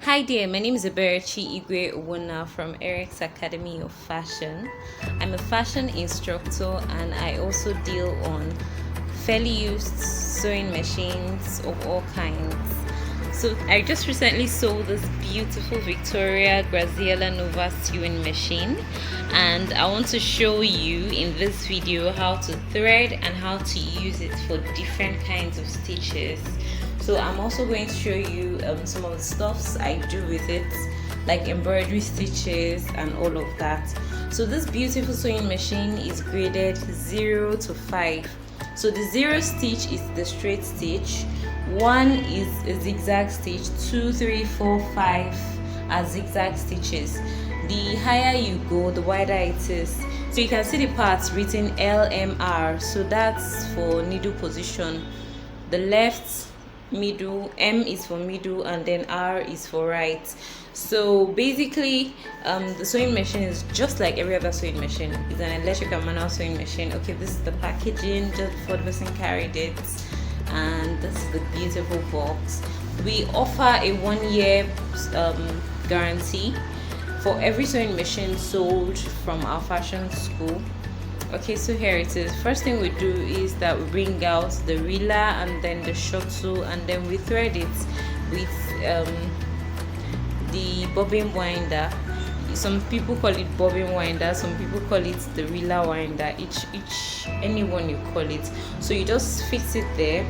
Hi there, my name is Igwe from EREX Academy of Fashion. I'm a fashion instructor and I also deal on fairly used sewing machines of all kinds. So I just recently sold this beautiful Victoria Graziella Nova sewing machine, and I want to show you in this video how to thread and how to use it for different kinds of stitches. So I'm also going to show you some of the stuffs I do with it, like embroidery stitches and all of that. So this beautiful sewing machine is graded 0 to 5. So the 0 stitch is the straight stitch, 1 is a zigzag stitch, 2, 3, 4, 5 are zigzag stitches. The higher you go, the wider it is. So you can see the parts written LMR, so that's for needle position. The left, middle, M is for middle, and then R is for right. So basically the sewing machine is just like every other sewing machine. It's an electric and manual sewing machine. Okay, this is the packaging just before the person carried it, and this is the beautiful box. We offer a 1-year guarantee for every sewing machine sold from our fashion school. Okay, so here it is. First thing we do is that we bring out the reeler and then the shuttle, and then we thread it with the bobbin winder. Some people call it bobbin winder, some people call it the reeler winder, each anyone you call it. So you just fix it there,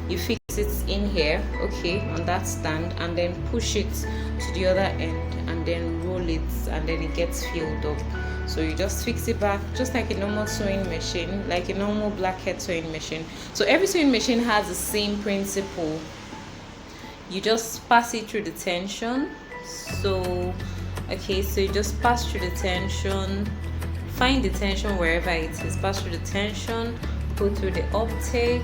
you fix it in here, okay, on that stand, and then push it to the other end and then roll it, and then it gets filled up. So you just fix it back just like a normal sewing machine, like a normal blackhead sewing machine. So every sewing machine has the same principle. You just pass it through the tension. So okay, so you just pass through the tension, find the tension wherever it is, pass through the tension, go through the uptake.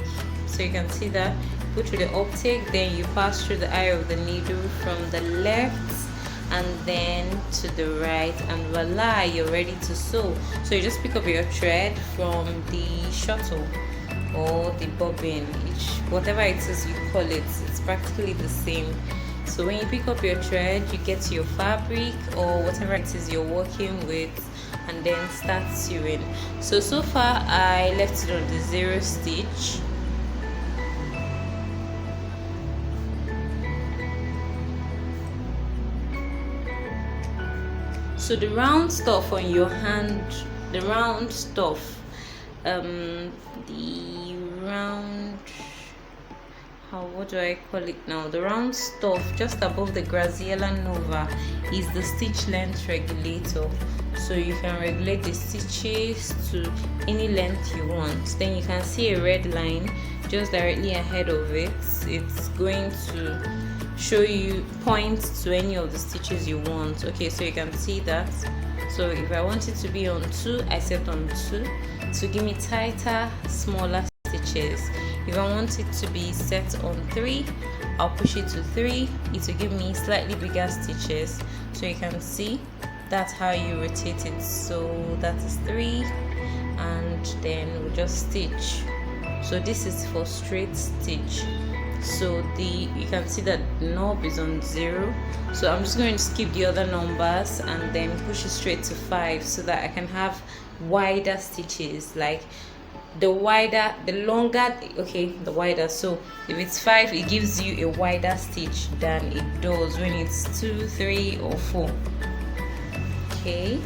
So you can see that, go through the uptake, then you pass through the eye of the needle from the left and then to the right, and voila, you're ready to sew. So you just pick up your thread from the shuttle or the bobbin, whatever it is you call it, it's practically the same. So when you pick up your thread, you get your fabric or whatever it is you're working with, and then start sewing. So far I left it on the 0 stitch. So the round stuff on your hand, the round stuff, what do I call it now? The round stuff just above the Graziella Nova is the stitch length regulator. So you can regulate the stitches to any length you want. Then you can see a red line just directly ahead of it. It's going to show you points to any of the stitches you want. Okay, so you can see that. So if I want it to be on 2, I set on 2 to give me tighter, smaller stitches. If I want it to be set on 3, I'll push it to 3. It will give me slightly bigger stitches. So you can see that's how you rotate it. So that is 3, and then we'll just stitch. So this is for straight stitch. So you can see that the knob is on 0. So I'm just going to skip the other numbers and then push it straight to 5 so that I can have wider stitches, like the wider, the longer, okay, the wider. So if it's 5, it gives you a wider stitch than it does when it's 2, 3 or 4. Okay,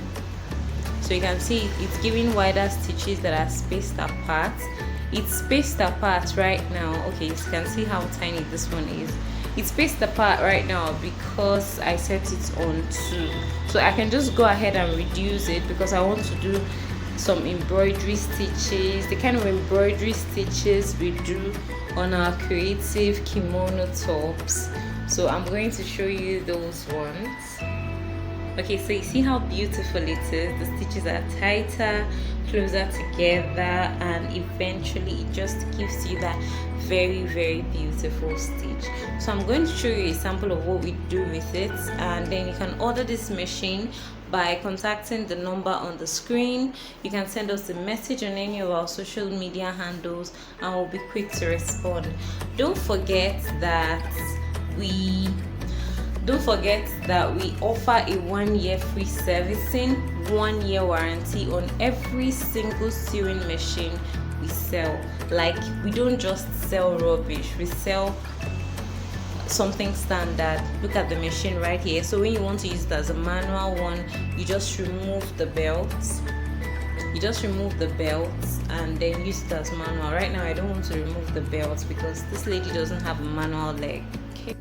so you can see it's giving wider stitches that are spaced apart. It's spaced apart right now. Okay, you can see how tiny this one is. It's spaced apart right now because I set it on 2. So I can just go ahead and reduce it because I want to do some embroidery stitches, the kind of embroidery stitches we do on our creative kimono tops. So I'm going to show you those ones. Okay, so you see how beautiful it is. The stitches are tighter, closer together, and eventually it just gives you that very, very beautiful stitch. So I'm going to show you a sample of what we do with it, and then you can order this machine by contacting the number on the screen. You can send us a message on any of our social media handles and we'll be quick to respond. Don't forget that we Don't forget that we offer a 1-year free servicing, 1-year warranty on every single sewing machine we sell. Like, we don't just sell rubbish, we sell something standard. Look at the machine right here. So when you want to use it as a manual one, you just remove the belts. And then use it as manual. Right now I don't want to remove the belts because this lady doesn't have a manual leg. Okay.